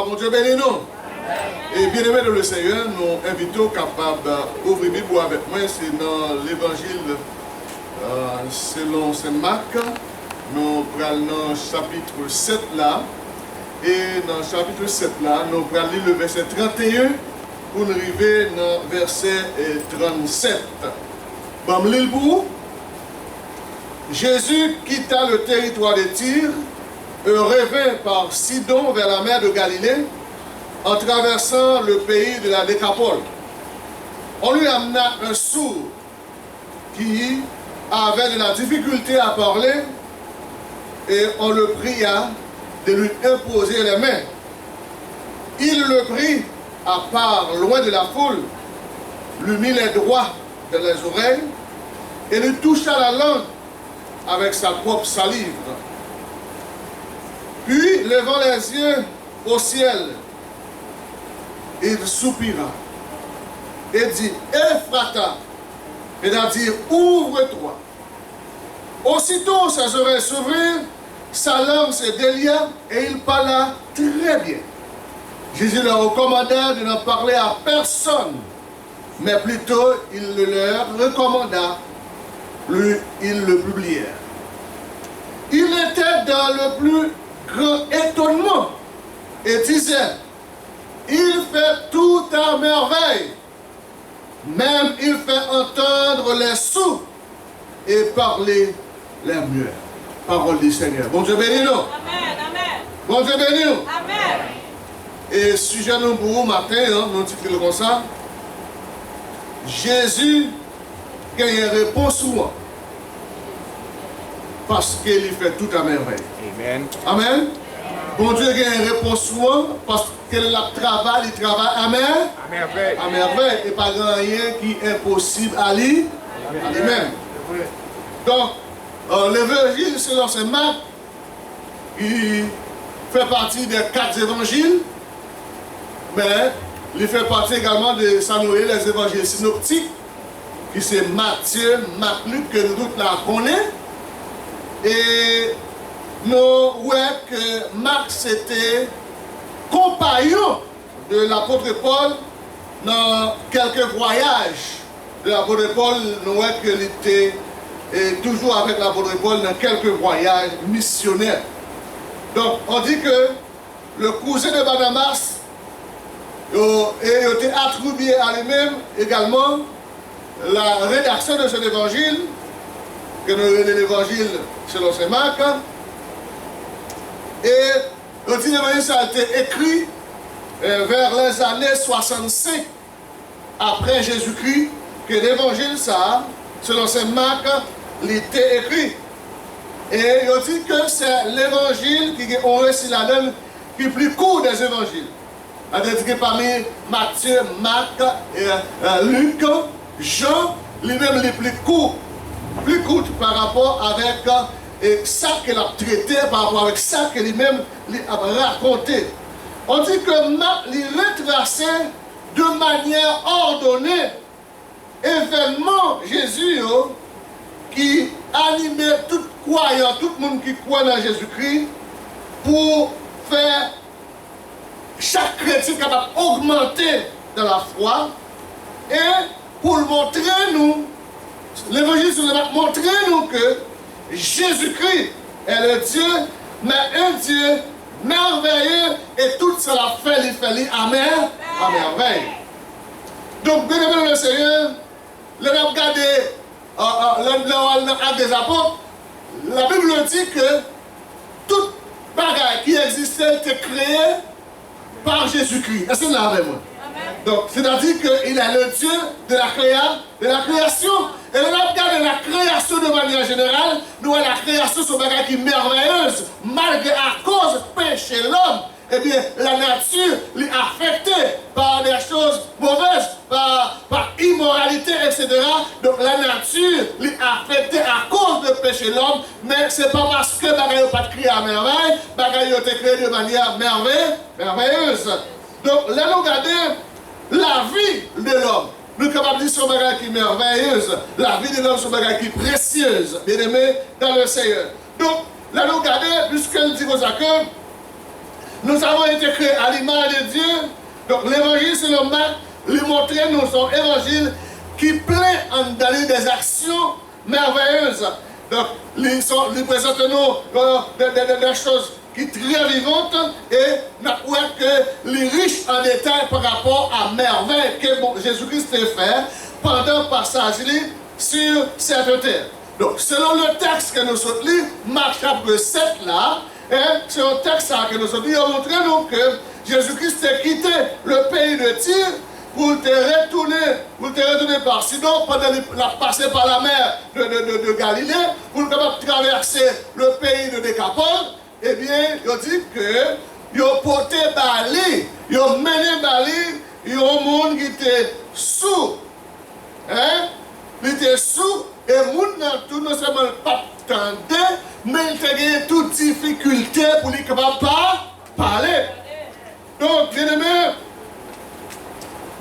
bon Dieu bénis nous. Et bien aimé de le Seigneur, nous invitons capables d'ouvrir la Bible avec moi, c'est dans l'évangile selon Saint Marc. Nous prenons dans le chapitre 7 là. Et dans le chapitre 7 là, nous prenons le verset 31 pour nous arriver dans le verset 37. Bon, je lis pour vous. Jésus quitta le territoire de Tyr et revint par Sidon vers la mer de Galilée en traversant le pays de la Décapole. On lui amena un sourd qui avait de la difficulté à parler et on le pria de lui imposer les mains. Il le prit à part loin de la foule, lui mit les doigts dans les oreilles et lui toucha la langue avec sa propre salive. Puis, levant les yeux au ciel, il soupira et dit, Ephrata, c'est-à-dire, ouvre-toi. Aussitôt ses oreilles s'ouvrirent, sa langue se délia et il parla très bien. Jésus leur recommanda de n'en parler à personne, mais plutôt il le leur recommanda, ils le publièrent. Il était dans le plus grand étonnement et disait, il fait tout à merveille, même il fait entendre les sourds et parler les muets. Parole du Seigneur. Bon Dieu bénis nous. Amen, amen. Bon Dieu bénis nous. Amen. Et sujet nous pour vous matin, nous titrons comme ça. Jésus a une réponse souvent. Parce qu'il fait tout à merveille. Amen. Amen. Bon Dieu a une réponse souvent parce qu'il travaille à merveille. À merveille. Et pas rien qui est impossible à lui. À lui-même. Donc, l'évangile selon Saint Marc, il fait partie des 4 évangiles, mais il fait partie également de Saint-Noël, les évangiles synoptiques, qui c'est Matthieu, Marc, Luc, que nous tous la connaissons. Et nous voyons que Marc c'était compagnon de l'apôtre Paul dans quelques voyages de l'apôtre Paul. Nous voyons qu'il était toujours avec l'apôtre Paul dans quelques voyages missionnaires. Donc on dit que le cousin de Barnabas a été attribué à lui-même également la rédaction de cet évangile, que nous avons l'évangile selon Saint Marc. Et on dit que l'évangile ça a été écrit vers les années 65 après Jésus-Christ, que l'évangile ça, selon Saint Marc, il était écrit. Et on dit que c'est l'évangile qui est récit la donne qui est plus court des évangiles. C'est-à-dire que parmi Matthieu, Marc, Luc, Jean, lui-même les plus court par rapport avec ça qu'il a traité, par rapport avec ça qu'il lui-même a raconté. On dit que Marc lui retraçait de manière ordonnée événement Jésus qui animait tout croyant, tout le monde qui croit dans Jésus-Christ pour faire chaque chrétien capable d'augmenter dans la foi et pour montrer nous, l'évangile sur le Marc montrer nous que Jésus-Christ est le Dieu, mais un Dieu merveilleux et tout cela fait à merveille. Donc, bien aimé le Seigneur, le regardez l'acte des apôtres, la Bible dit que toute bagaille qui existait était créée par Jésus-Christ. Est-ce que vous l'avez avec moi? Donc, c'est-à-dire qu'il est le Dieu de la création. Et là, on regarde la création de manière générale, nous avons la création sur bagaille qui est merveilleuse, malgré à cause du péché de l'homme. Eh bien, la nature est affectée par des choses mauvaises, par immoralité, etc. Donc, la nature est affectée à cause du péché de l'homme, mais ce n'est pas parce que bagaille n'a pas créé à merveille, bagaille a été créé de manière merveilleuse. Donc, là, nous regardons la vie de l'homme. Nous sommes capables de dire son bagage qui est merveilleuse. La vie de l'homme, son bagage qui est précieuse, bien aimé dans le Seigneur. Donc, là, nous regardons, puisqu'elle dit aux accueils, nous avons été créés à l'image Donc l'évangile selon Marc, lui montrer nous son évangile qui plaît en donner des actions merveilleuses. Donc, il présente nous des choses qui sont très vivantes et nous voyons que les riches en détail par rapport à merveille que Jésus-Christ a fait pendant le passage sur cette terre. Donc, selon le texte que nous sommes lus, Marc chapitre 7 là, c'est un texte que nous sommes lus, il montre nous que Jésus-Christ a quitté le pays de Tyr pour te retourner par sinon pendant la passer par la mer de Galilée, pour traverser le pays de Décapole, eh bien, il dit que il a porté Bali, il a mené Bali, il y a un monde qui était sous. Hein? Il était sous, et le monde n'a tout non seulement pas tenté, mais il a gagné toute difficulté pour lui capable pas parler. Donc, bien aimé,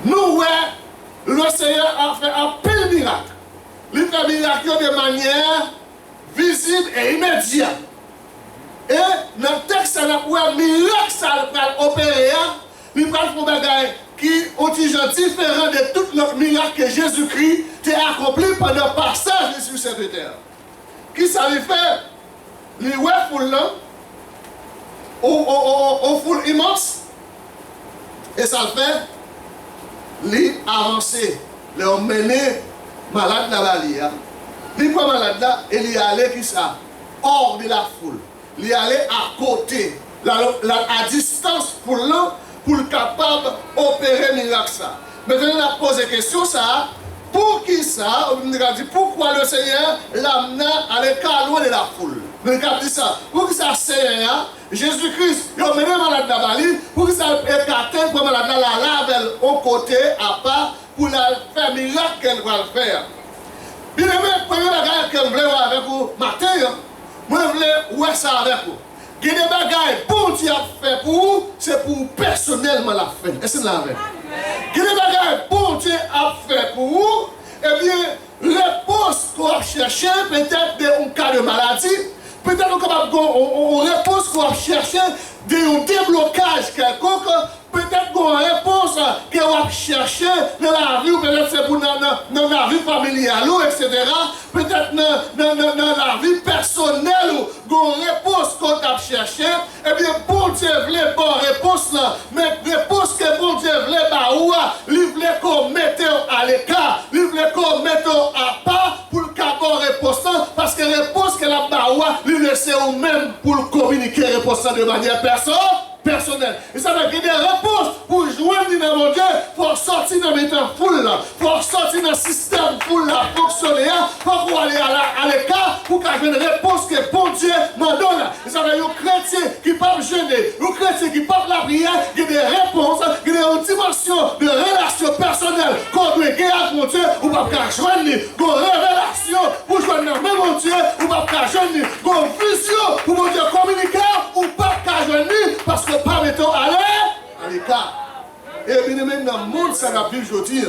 nous, le Seigneur a fait un pile miracle. Il fait un miracle de manière visible et immédiate. Et dans le texte, on a un miracle ça va opérer. Il va faire un bagage qui est différent de tout le miracle que Jésus-Christ a accompli pendant le passage sur cette terre. Qui ça lui fait? Il voit foule là, au foule immense, et ça le fait. Li avancé, li emmené malade dans la lia. Li prend malade là et li allé qui ça? Hors de la foule. Li allé à côté, à distance pour l'un, pour le capable d'opérer miracle ça. Maintenant on a posé la question ça. Pour qui ça? On a dit pourquoi le Seigneur l'amena à l'écart loin de la foule. On a dit ça. Pour qui ça Seigneur, Jésus-Christ, il a mené malade dans la Bali, pour que ça écarté, pour malade dans la lave au côté, à part, pour la faire miracle qu'elle va le faire. Bien aimé, premier bagage que je voulais voir avec vous, matin, je voulais voir ça avec vous. Il y a des bagages, bon Dieu a fait pour vous, c'est pour vous personnellement la faire. Est-ce que c'est avec? Il y a des bagages, bon Dieu a fait pour vous, eh bien, réponse qu'on va chercher, peut-être un cas de maladie, peut-être qu'on réponse qu'on va chercher, un déblocage quelconque, peut-être qu'on réponse qu'on va chercher dans la vie, ou peut-être c'est pour dans la vie familiale, etc. Peut-être dans la vie personnelle, ou une réponse qu'on a cherché, eh bien, bon Dieu voulait pas réponse là, mais réponse que bon Dieu voulait, il voulait qu'on mette à l'écart, il voulait qu'on mette à part pour le capable réponse, parce que réponse que la baoua, il laisse au même pour communiquer réponse de manière personnelle. Et ça veut dire des réponses pour joindre dans mon Dieu, pour sortir dans le foule, pour sortir dans le système foule, fonctionner, pour aller à l'écart, pour qu'il y ait une réponse que bon Dieu m'en donne. Et ça veut dire un chrétien qui ne peut pas gêner, un chrétien qui ne peut pas la prière, il y a des réponses, il y a une dimension de relation personnelle qu'on doit gagner avec mon Dieu, ou pas qu'à joindre, une révélation pour joindre même mon Dieu, ou pas qu'à joindre, une vision pour mon Dieu communiquer, ou pas qu'à joindre, parce que pas mettons à l'écart. Et bien aimé, dans le monde, ça n'a plus aujourd'hui.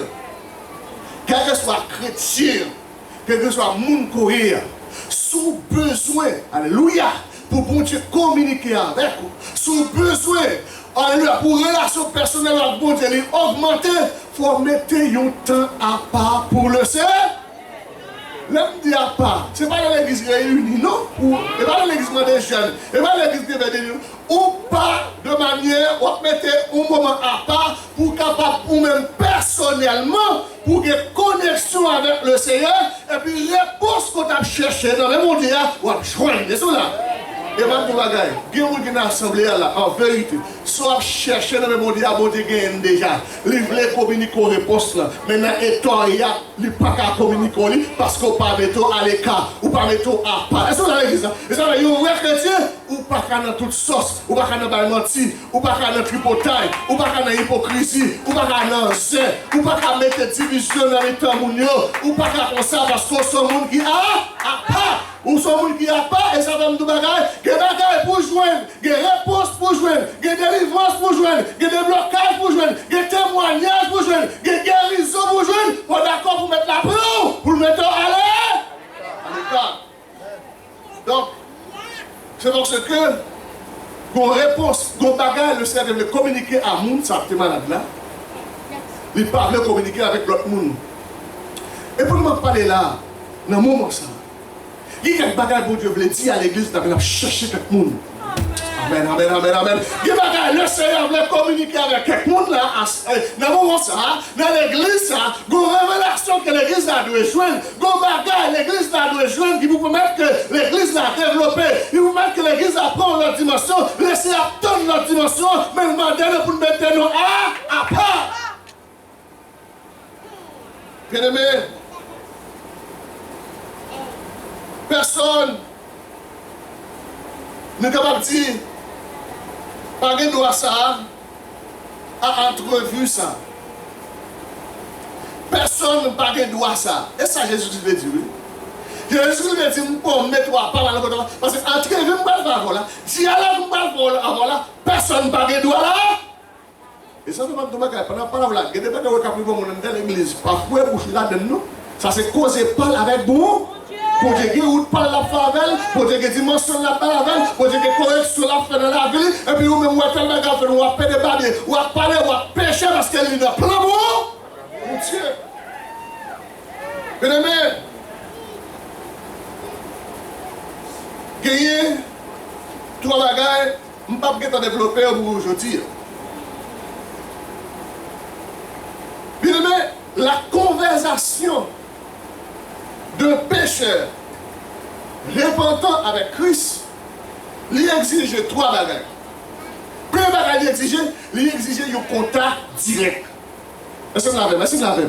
Quel que soit chrétien, quel que soit monde courir, sous besoin, alléluia, pour bon Dieu communiquer avec vous, sous besoin, alléluia, pour relation personnelle avec bon Dieu, augmenter, il faut mettre un temps à part pour le Seigneur. L'homme dit à part, ce n'est pas dans l'église réunie, non? Ce n'est pas dans l'église des jeunes, ce n'est pas dans l'église des ou pas de manière, on mettre un moment à part pour capable, ou même personnellement, pour une connexion avec le Seigneur, et puis réponse qu'on a cherché dans le monde, on va joindre. C'est ça là. Et même pour la gagne, il y a une assemblée là, en vérité, soit chercher dans le monde, il gagne déjà. Il voulait communiquer aux réponses là. Maintenant, il n'y a pas qu'à communiquer parce qu'on ne peut pas mettre à l'écart, ou pas mettre à part. Est-ce que vous avez dit ça? Et ça, il y a un vrai chrétien, ou pas qu'à dans toute sauce, ou pas qu'à dans menti, ou pas qu'à dans tripotaille, ou pas qu'à dans hypocrisie, ou pas qu'à dans zè, ou pas qu'à mettre division dans les temps, ou pas qu'à comme ça parce qu'on son monde qui a pas. Ou son monde qui n'a pas, et ça va me dire des bagages pour joindre, des réponses pour joindre, des délivrances pour joindre, des déblocages pour joindre, des témoignages pour joindre, des guérisons pour joindre, pour d'accord pour mettre la preuve, pour le mettre à l'écart. Donc, c'est parce que Qu'on réponse, qu'on bagarre, le Seigneur veut communiquer à monde, ça a malade là. Il parle communiquer avec l'autre monde. Et pour nous parler là, dans le moment ça, il y a quelques bagages que Dieu veut dire à l'église, il a cherché tout le monde. Amen, amen, amen, amen. Il y a des bagages, le Seigneur veut communiquer avec tout le monde là, dans le moment ça, dans l'église, il y a une révélation que l'église a dû joindre. Il y a des bagages, l'église a dû joindre qui vous permettent que l'église a développé. Il vous permet que l'église apprend notre dimension, laissez attendre notre dimension, mais le mandat pour nous mettre nos à part. Bien-aimé, personne n'est capable de dire, pas de droit ça, à entrevu ça. Personne n'a pas de droit ça. Et ça, Jésus veut dire, oui. Jésus veut dire, pour mettre pas mal de droit. Parce que entrevu, je ne peux pas faire là. Si elle a pas là, personne n'a pas de droit là. Et ça, pendant la parole là, il y a des gens qui ont dans l'église, parfois, pour là-dedans, ça s'est causé pas avec vous. Pour dire que vous parlez la favelle, pour dire que dimension la favelle, pour dire que correction la fait dans la ville, et puis vous-même, vous êtes tellement grave, vous avez fait des barrières, vous avez parlé, vous avez péché parce qu'elle est dans plein mot. Mon Dieu. Bien aimé, gagner trois bagages, je ne peux pas développer pour aujourd'hui. Bien aimé, la conversation d'un pécheur repentant avec Christ, il exige trois bagages. Premier bagage, il exige un contact direct. Est-ce que vous l'avez? Est-ce que vous l'avez?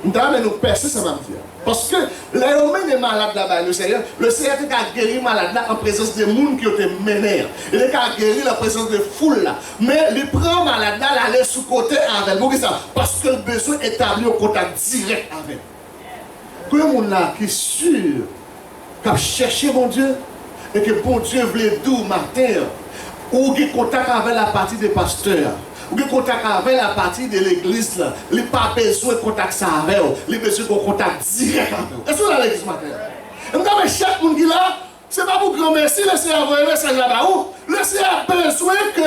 Nous devons nous percer, ça va me dire. Parce que l'homme est malade là-bas, le Seigneur a guéri malade là en présence de gens qui ont été menés. Il a guéri la présence de foule là. Mais il prend malade là, il allait sous côté avec. Pourquoi ça? Parce que le besoin est établi au contact direct avec. Que le monde là qui est sûr, qui a cherché mon Dieu, et que bon Dieu voulait d'où matin, ou qui contact avec la partie des pasteurs, ou qui contact avec la partie de l'église là, il n'a pas besoin de contact ça avec eux, il a besoin de contact direct avec eux. Est-ce que vous avez l'église matin? Et comme chaque monde qui est là, ce n'est pas pour grand merci, le Seigneur envoie un message là-bas. Le Seigneur a besoin que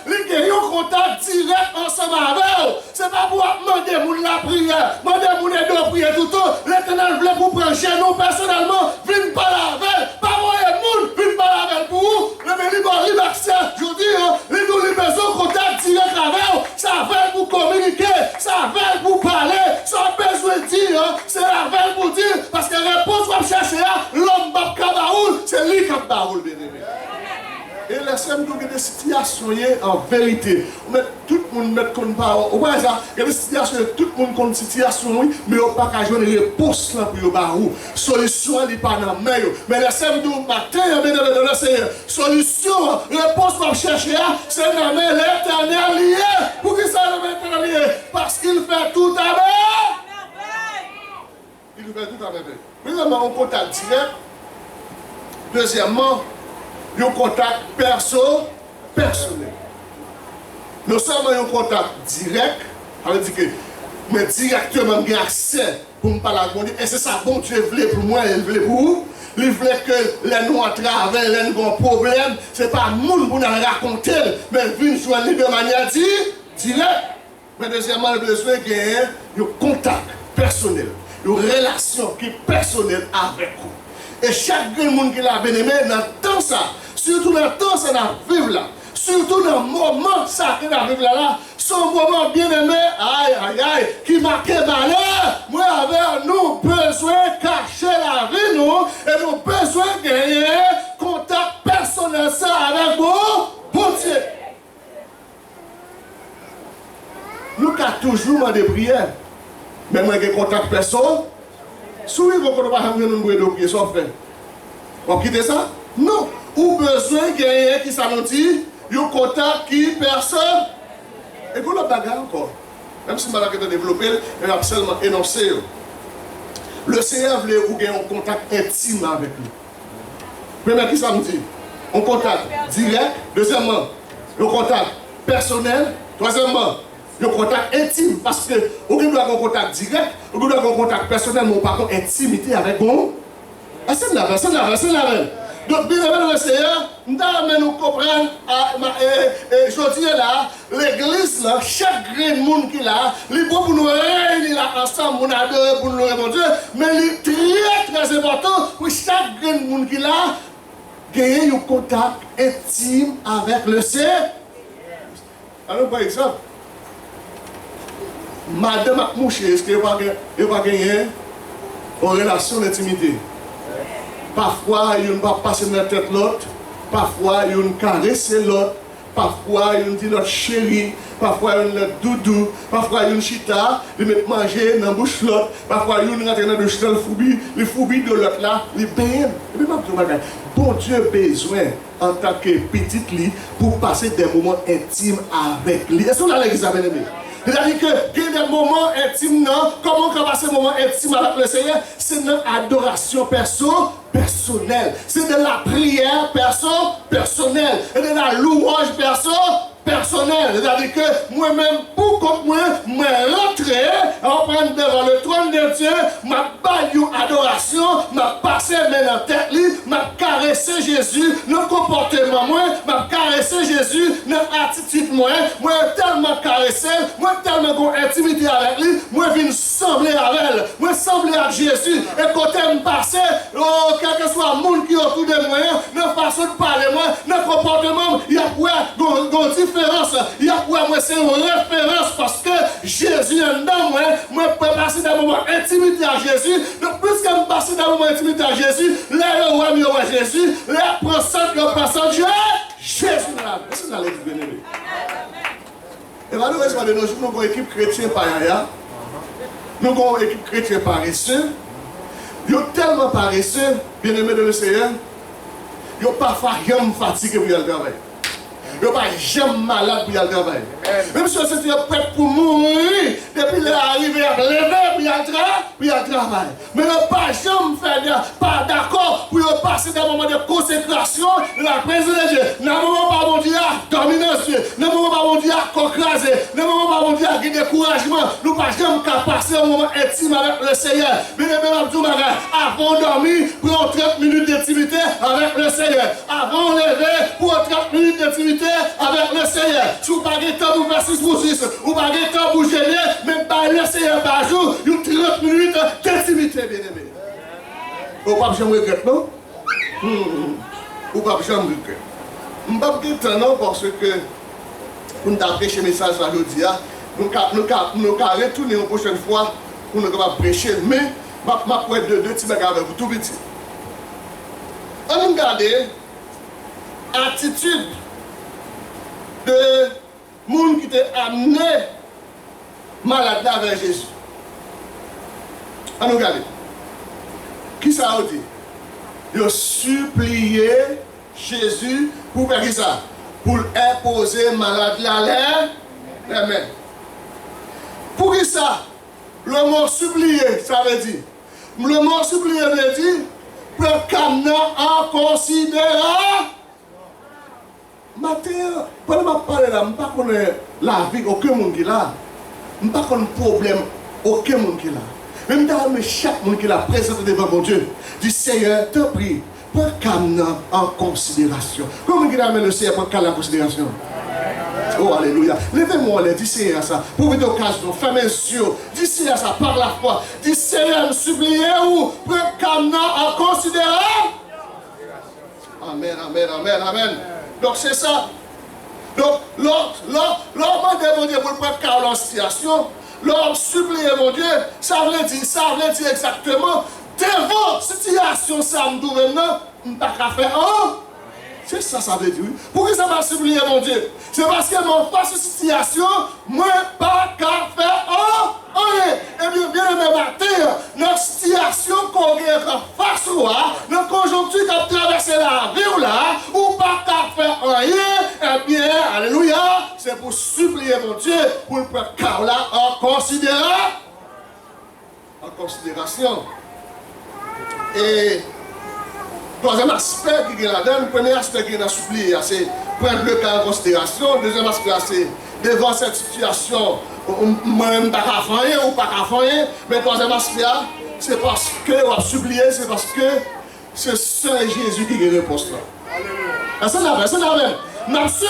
les guerriers ont contact direct ensemble avec eux. Ce n'est pas pour demander la prière, demander de prier tout le temps. L'Éternel voulait vous prendre chez nous personnellement, venez parler avec, pas moyen de monde, venez parler avec pour vous. Le libre accès, je dis, les nous besoin de contact direct avec eux. Ça va vous communiquer, ça va vous parler, sans besoin de dire, c'est la veille pour dire, parce que la réponse qu'on cherche là, l'homme va Kabaoul, c'est lui qui a Kabaoul, bien aimé. Et laissez-moi nous des situations en vérité. Tout le monde met comme parole. Au moins, il y a des situations, tout le monde comme situation, mais il n'y a pas qu'à jouer une réponse là pour le solution, il n'est pas dans le main. Mais laissez-moi nous matin, le Seigneur. Solution, réponse qu'on cherche là, c'est dans l'Éternel lié. Pour qui ça l'Éternel lié? Parce qu'il fait tout à merveille. Il fait tout à merveille. Premièrement, on contact direct. Deuxièmement, un contact personnel. Non seulement un contact direct, ça veut dire que mais directement j'ai accès pour me parler avec Dieu. Et c'est ça, bon Dieu voulait pour moi, il voulait pour vous. Il voulait que les nous à travers, les nous ont problème. Ce n'est pas le monde pour nous raconter, mais venir joindre de manière directe. Mais deuxièmement, le besoin de un contact personnel, une relation qui est personnelle avec vous. Et chaque monde qui l'a bien aimé, dans tout ça, surtout dans tout ça, dans le vivre là, surtout dans le moment ça qui dans le vivre là, son moment bien aimé, aïe aïe aïe, qui marque malheur, moi avec nous besoin de cacher la vie, nous, et nous besoin de gagner contact personnel ça avec vous, bon Dieu. Nous avons toujours des prières, mais moi j'ai contact personnel. Si vous ne pouvez pas nous prier, son frère. Vous quittez ça? Non. Ou besoin de gagner qui s'annonce, un contact qui personne. Et vous le bagarre encore. Même si je vais développer, je vais seulement énoncer. Le Seigneur voulait vous gagner un contact intime avec lui. Premièrement, qui ça me dit? Un contact direct. Deuxièmement, un contact personnel. Troisièmement, un contact intime. Parce que vous doit avoir un contact direct, vous doit avoir un contact personnel, mais pas contre intimité avec vous. C'est la même. Donc, bien aimé le Seigneur, nous comprenons, je dis là, l'église, là, chaque monde qui là, il est pour nous réunir là ensemble, pour nous adorer, pour nous louer mon Dieu, mais il est très, très important pour chaque monde qui là, gagner un contact intime avec le Seigneur. Alors, par exemple, madame a mouché, est-ce qu'elle va gagner une relation d'intimité? Parfois, il va passer dans la tête l'autre. Parfois, il va caresser l'autre. Parfois, il va dire notre chérie. Parfois, il va doudou. Parfois, il va chita. Il va manger dans la bouche l'autre. Parfois, il va rentrer dans la douche dans le foubi de l'autre là. Il va bien. Bon Dieu a besoin, en tant que petite lit, pour passer des moments intimes avec lui. Est-ce qu'on a l'examen aimé? C'est-à-dire que y a des moments intimes, non? Comment on va passer des moments intimes avec le Seigneur? C'est une adoration personnelle. C'est de la prière personnelle. Et de la louange personnelle. C'est-à-dire que moi-même, pour contre moi, je rentrer, en prendre devant le trône de Dieu, ma baille une adoration, ma passer main en tête, ma caresser Jésus, le comportement moi, ma caresser Jésus, l'attitude moi tellement caresser, moi tellement en intimité avec lui, moi viens sembler avec elle, moi sembler avec Jésus, et quand elle me passe, quel que soit le monde qui est autour de moi, dans façon de parler moi, dans le comportement, il y a une différence, il y a moi c'est une référence parce que Jésus est dans moi peux passer d'un moment intimité à Jésus, donc plus que me passer d'un moment intimité à Jésus, là je vois Jésus, là prend ça, Jésus là, c'est dans l'église bien-aimée. Et malheureusement de nos jours, nous avons une équipe chrétienne par ailleurs, nous avons une équipe chrétienne paresseuse, ils sont tellement paresseux, bien-aimés de le Seigneur, ils sont parfois jamais fatigués pour y aller travailler. Ils ne sont pas jamais malades pour y aller travailler. Même si c'était prêt pour mourir, depuis qu'il est arrivé à lever pour y aller travailler. Mais ils ne pas jamais pas d'accord pour passer dans un moment de consécration de la présence de Dieu. Dans un moment pas mon Dieu à dominance, dans un moment pas mon Dieu à concraser, dans un moment pas mon Dieu à découragement. Nous ne pas jamais passer un moment intime avec le Seigneur. Bien aimé, avant de dormir, pour 30 minutes d'intimité avec le Seigneur. Avant de lever, pour 30 minutes d'intimité avec le Seigneur. Si vous n'avez pas de temps pour faire 6 pour 6, vous n'avez pas de temps pour gêner, même pas le Seigneur par jour, il y a 30 minutes d'intimité, bien aimé. Vous ne pouvez pas jamais regretter, non? Vous ne pouvez pas jamais regretter. Je ne peux pas regretter, non, parce que pour nous prêcher le message aujourd'hui, nous allons retourner une prochaine fois pour nous prêcher, mais je vais être deux petits bagages avec vous, tout petit. On regarde l'attitude de monde qui t'a amené malade avec Jésus. On regarde. Qui ça a dit? Il a supplié Jésus pour faire ça? Pour imposer malade là les mains. Pour qui ça? Le mot supplier, ça veut dire. Le mot supplier veut dire pour qu'amener en considération. Matin, pendant que je parle là, je ne connais pas la vie aucun monde qui est là. Je ne connais pas le problème aucun monde qui est là. Même dans chaque monde qui est là, présenté devant mon Dieu, dit Seigneur, te prie, pour qu'amener en considération. Comment il amène le Seigneur pour qu'amener en considération? Oh, alléluia. Levez-moi, dis Seigneur ça. Pour une occasion, fermez les yeux. Dis Seigneur ça par la foi. Dis Seigneur, me suppliez ou pour qu'amener en considération. Amen, amen, amen, amen. Donc c'est ça. Donc, l'homme demande mon Dieu pour le prendre en situation, l'homme supplie mon Dieu, ça veut dire exactement, devant situation, ça me trouve maintenant, je ne peux pas faire un. C'est ça, ça veut dire. Pourquoi ça va supplier mon Dieu? C'est parce que mon face de situation, moi, pas qu'à faire un. Et bien aimé matin, notre situation qu'on a face à, notre conjoncture qui a traversé la vie là, ou pas qu'à faire rien, eh bien, alléluia, c'est pour supplier mon Dieu, pour le prendre là en considération. Et troisième aspect qui est là-dedans, le premier aspect qui est dans supplier, c'est prendre le cas en considération. Deuxième aspect, c'est devant cette situation, même pas qu'à faire ou pas qu'à faire. Mais troisième aspect, c'est parce que on a supplié, c'est parce que c'est seul Jésus qui a réponse là. C'est la même. Je suis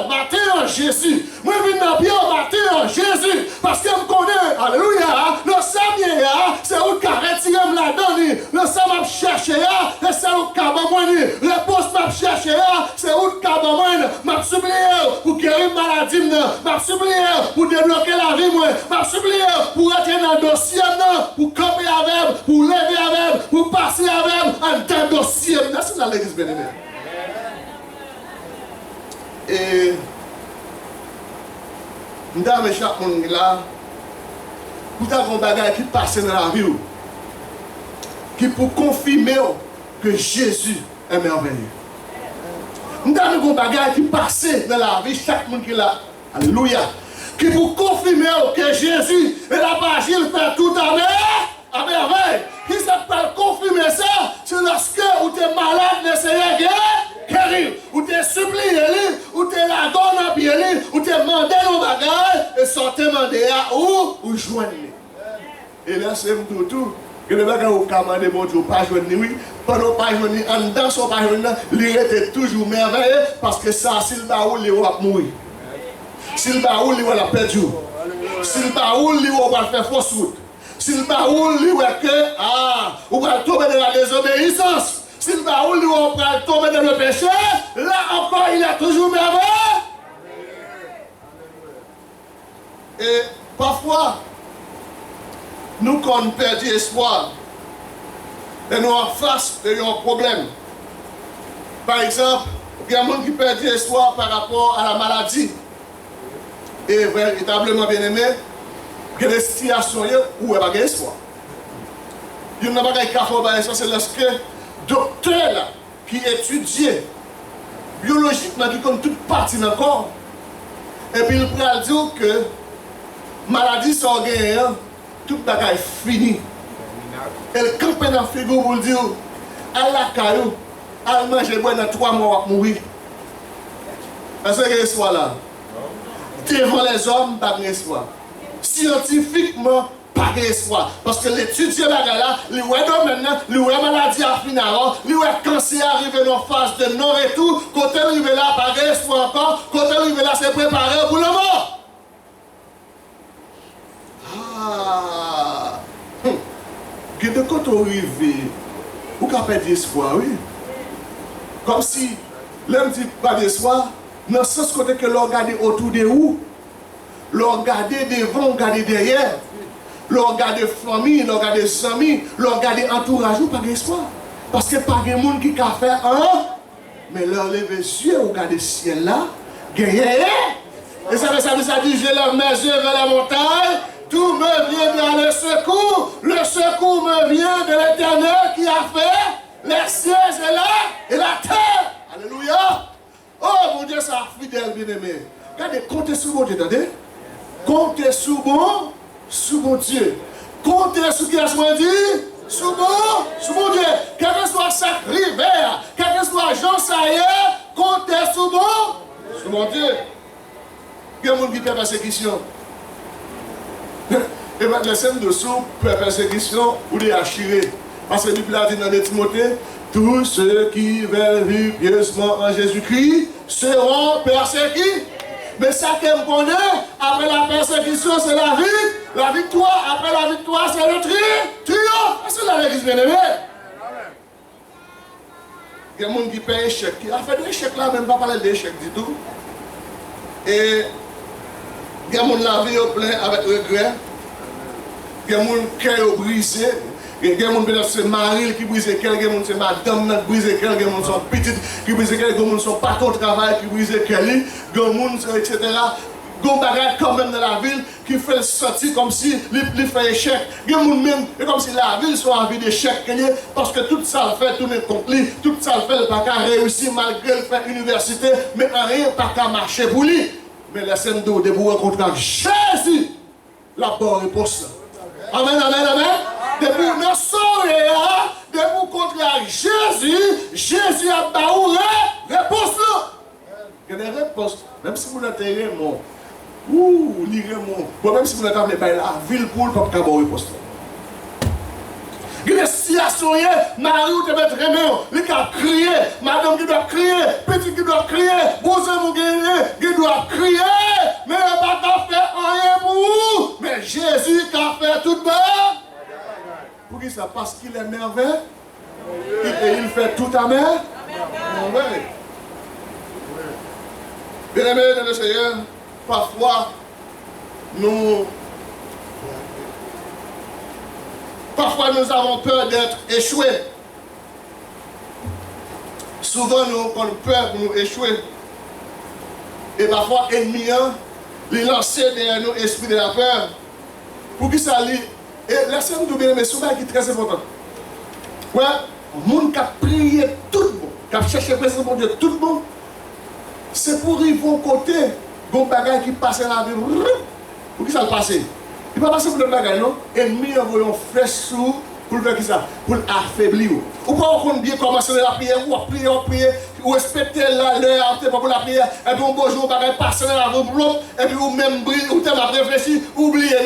matin en Jésus. Moi, je viens dans le matin en Jésus. Parce que je connais, alléluia, le Seigneur, c'est où qui a retiré la donne. Le Seigneur m'a cherché, c'est où qui a besoin. Réponse m'a cherché, c'est où qui a besoin. Je suis supplié pour guérir la maladie. Je suis supplié pour débloquer la vie. Je suis supplié pour être dans le dossier, pour camper avec, pour lever avec, pour passer avec, dans le dossier. C'est dans l'église bénévole. Et nous avons chaque monde là pour avoir un bagage qui passe dans la vie qui pour confirmer que Jésus est merveilleux. Nous avons un bagage qui passe dans la vie chaque monde qui est là. Alléluia. Qui pour confirmer que Jésus est la page, il fait tout à merveille. Qui s'appelle confirmer ça, c'est lorsque tu es malade, le Seigneur guérir, ou tu es supplié, ou tu es la donne à pied, ou tu es demandé nos bagages, et sortez demander à ou joindre. Et là, c'est tout. Que le bagage au commandé, bon Dieu, pas joindre, oui. Pendant pas joindre, en dedans, son pas joindre, il était toujours merveilleux, parce que ça, s'il baoule, il va mourir. S'il baoule, il va perdre. S'il baoule, il va faire fausse route. S'il baoule, il va que, on va tomber dans la désobéissance. S'il baoule, il va tomber dans le péché. Là encore, il est toujours merveilleux. Et parfois, nous, quand on perd espoir, et nous en face de un problème. Par exemple, il y a des gens qui perdent espoir par rapport à la maladie. Et véritablement bien aimé, il y a des situations où il n'y a pas d'espoir. Il n'y a pas d'espoir, c'est lorsque le docteur qui étudie biologiquement, qui compte toute partie dans le corps, et puis il peut dire que maladie sans gain, tout le bagage est fini. Elle campe dans le frigo pour dire, à la caillou, à manger dans 3 mois pour mourir. Est-ce qu'il y a espoir là? Devant les hommes, pas d'espoir. Scientifiquement, pas d'espoir. Parce que l'étude de la là, les domaine, les maladies à finir, les cancer arrivé dans phase de non-retour, quand elle arrive là, pas d'espoir encore, quand elle arrive là, c'est préparé pour le mort. De quand on arrive, vous avez perdu espoir, oui. Comme si, l'homme dit pas d'espoir, dans le sens que l'on regarde autour de vous, l'on regarde devant, l'on regarde derrière, l'on regarde famille, l'on regarde amis, l'on regarde entourage, pas d'espoir. Parce que pas de monde qui a fait un, mais leur lever les yeux, regarde le ciel là, guerrier. Et ça dit, je lève mes yeux vers la montagne. Tout me vient dans le secours me vient de l'Éternel qui a fait les cieux et la terre. Alléluia. Oh mon Dieu, ça a fidèle bien-aimé. Regardez, comptez sur mon Dieu, attendez. Comptez sur mon Dieu. Comptez sur qui a dit, sur mon Dieu. Quel que soit chaque rivière, quel que soit Jean Saïe, comptez sur mon Dieu. Il y a des gens qui perdent persécution. Et bien, les scènes dessous, persécution ou les assurer. Parce que la Bible a dit dans les Timothée, tous ceux qui veulent vivre pieusement en Jésus-Christ seront persécutés. Mais ça qu'on connaît, après la persécution, c'est la vie. La victoire, après la victoire, c'est le triomphe. C'est la l'église bien-aimée. Il y a des gens qui paient échec. Qui a fait des échecs là, même pas parler d'échec du tout. Et il y a des gens qui la vie au plein avec regret. Il y a des gens qui ont brisé. Il y a des gens qui sont mariés qui brisent quelqu'un, il y a des gens qui sont madame qui brisent quelqu'un, il y a des gens qui sont petites qui brisent quelqu'un, il y a des gens qui sont pas au travail qui brisent quelqu'un, il y a des gens, etc. Il y a des gens quand même dans la ville qui fait sortir comme si il fait échec. Il y a des gens même comme si la ville soit en vie d'échec parce que tout ça le fait tourner contre lui, tout ça le fait, il n'a pas réussir malgré le fait université, mais rien pas qu'à marcher pour lui. Mais la scène de vous rencontrer Jésus, la bonne réponse. Amen, amen, amen. Depuis nous sommes depuis contre Jésus a baoulé réponse là. Il y a des réponses, même si vous n'avez pas mon, même si vous n'avez pas la ville pour le peuple qui a une réponse là. Il y a des situations situation, Marie ou te mettre remède, il a crié, madame qui doit crier, petit qui doit crier, voisin qui doit crier, mais il n'a pas fait rien pour vous. Mais Jésus qui a fait tout bon. Pour qui ça? Parce qu'il est merveilleux et il fait tout à mer. Bien aimé dans le Seigneur, parfois nous avons peur d'être échoués. Souvent nous avons peur de nous échouer. Et parfois l'ennemi les lancer derrière nous esprit de la peur. Pour qui ça lit? Et laissez-nous bien aimer, souvent qui est très important. Ouais, le monde qui a prié tout le monde, qui a cherché le présence de Dieu tout le monde, c'est pour arriver au côté, bon bagage qui passe dans la vie. Pour qui ça le passe? Il ne peut pas passer pour le bagage, non? Ennemi envoie une flèche sous pour faire qui ça? Pour affaiblir. Ou pas on bien commencer la prière, ou prier, ou respecter l'heure pour la prière, et puis on bonjour, bagage passer dans la vie, et puis ou même briller, ou t'es mal réfléchi, oublier,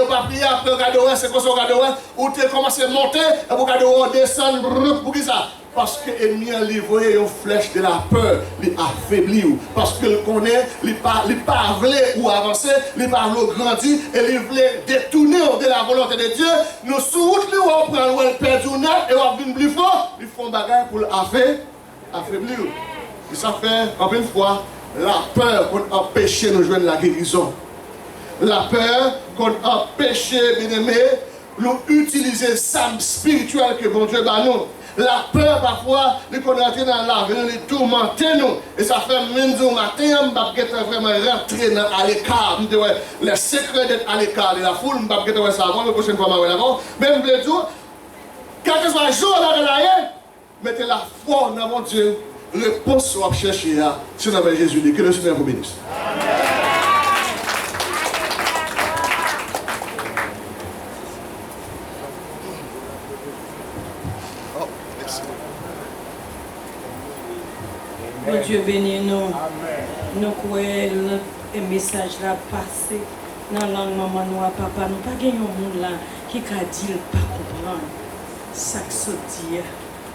ou pas prier, après regarder, c'est quoi ça, regarder, ou t'es commencé à monter, et pour regarder, descendre, pour qui ça? Parce que l'ennemi a livré une flèche de la peur, il affaiblit. Parce qu'il connaît, il pas voulu ou avancer, il pas voulu grandir, et il voulait détourner de la volonté de Dieu. Nous sous on prend le perdu et on vient plus fort, ils font bagarre pour affaiblir. Et ça fait, encore une fois, la peur qu'on empêche nous joindre la guérison. La peur qu'on empêche, bien aimé, nous utiliser l'âme spirituelle que bon Dieu bat nous. La peur, parfois, nous connaissons dans l'avenir, nous tourmenter nous. Et ça fait même du matin, je vais vraiment rentrer à l'écart. Les secrets d'être à l'écart de la foule, je vais ça avant, la prochaine fois, je vais l'avant. Même le jour, quel que soit le jour là de l'air, mettez la foi dans mon Dieu. Réponse à chercher, c'est dans Jésus. Que le Seigneur vous bénisse. Bon Dieu bénit nous. Nous croyons le message là passé dans la langue maman nous papa. Nous pas gagner un monde là qui a dit pas comprendre. Ça que ça dit.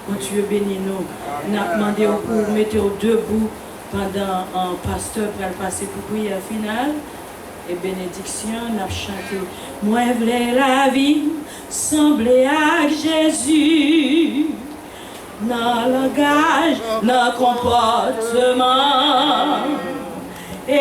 Bon Dieu bénit nous. Nous avons demandé pour mettre debout pendant un pasteur pour passer pour prière finale. Et bénédiction, nous avons chanté. Moi, je voulais la vie sembler à Jésus. Dans le langage, dans le comportement. Et